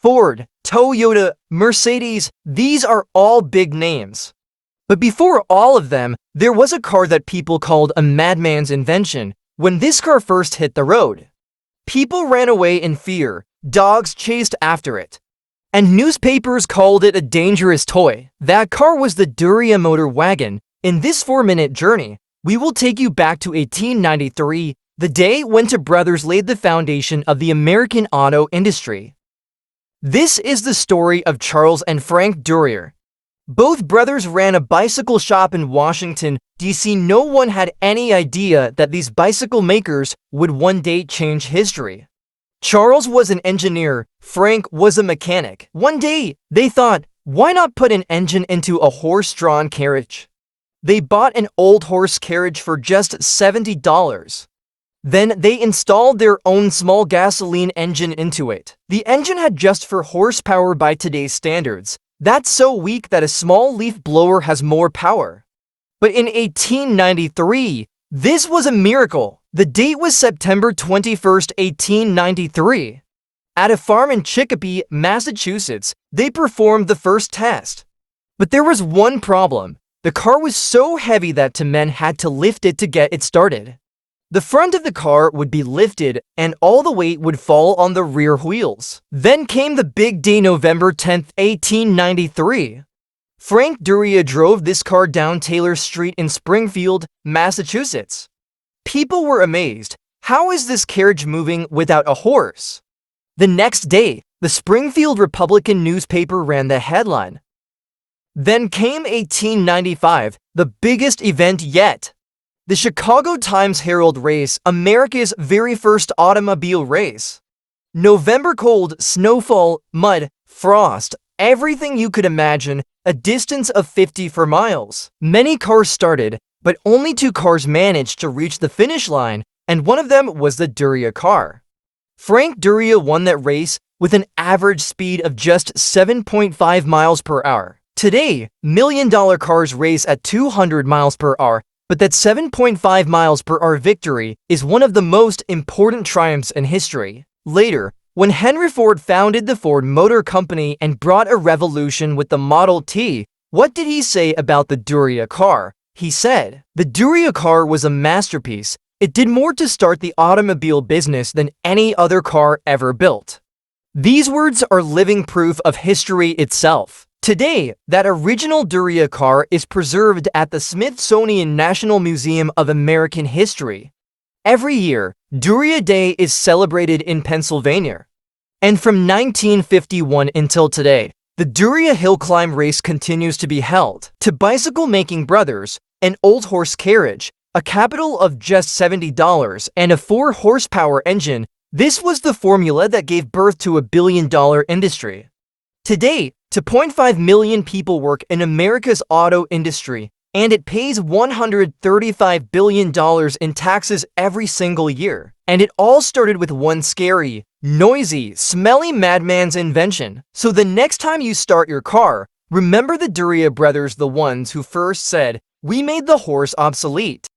Ford, Toyota, Mercedes, these are all big names. But before all of them, there was a car that people called a madman's invention. When this car first hit the road, people ran away in fear, dogs chased after it, and newspapers called it a dangerous toy. That car was the Duryea Motor Wagon. In this 4-minute journey, we will take you back to 1893, the day when two brothers laid the foundation of the American auto industry. This is the story of Charles and Frank Duryea. Both brothers ran a bicycle shop in Washington, D.C. No one had any idea that these bicycle makers would one day change history. Charles was an engineer, Frank was a mechanic. One day, they thought, why not put an engine into a horse-drawn carriage? They bought an old horse carriage for just $70. Then they installed their own small gasoline engine into it. The engine had just 4 horsepower by today's standards. That's so weak that a small leaf blower has more power. But in 1893, this was a miracle. The date was September 21st, 1893. At a farm in Chicopee, Massachusetts, they performed the first test. But there was one problem. The car was so heavy that 2 men had to lift it to get it started. The front of the car would be lifted, and all the weight would fall on the rear wheels. Then came the big day, November 10th, 1893. Frank Duryea drove this car down Taylor Street in Springfield, Massachusetts. People were amazed. How is this carriage moving without a horse? The next day, the Springfield Republican newspaper ran the headline. Then came 1895, the biggest event yet. The Chicago Times-Herald race, America's very first automobile race. November cold, snowfall, mud, frost, everything you could imagine, a distance of 54 miles. Many cars started, but only 2 cars managed to reach the finish line, and one of them was the Duryea car. Frank Duryea won that race with an average speed of just 7.5 miles per hour. Today, million-dollar cars race at 200 miles per hour, but that 7.5 miles per hour victory is one of the most important triumphs in history. Later, when Henry Ford founded the Ford Motor Company and brought a revolution with the Model T, what did he say about the Duryea car? He said, "The Duryea car was a masterpiece. It did more to start the automobile business than any other car ever built." These words are living proof of history itself. Today, that original Duryea car is preserved at the Smithsonian National Museum of American History. Every year, Duryea Day is celebrated in Pennsylvania. And from 1951 until today, the Duryea Hill Climb race continues to be held. To bicycle-making brothers, an old horse carriage, a capital of just $70, and a 4-horsepower engine, this was the formula that gave birth to a billion-dollar industry. Today, 2.5 million people work in America's auto industry, and it pays $135 billion in taxes every single year. And it all started with one scary, noisy, smelly madman's invention. So the next time you start your car, remember the Duryea brothers, the ones who first said, "We made the horse obsolete."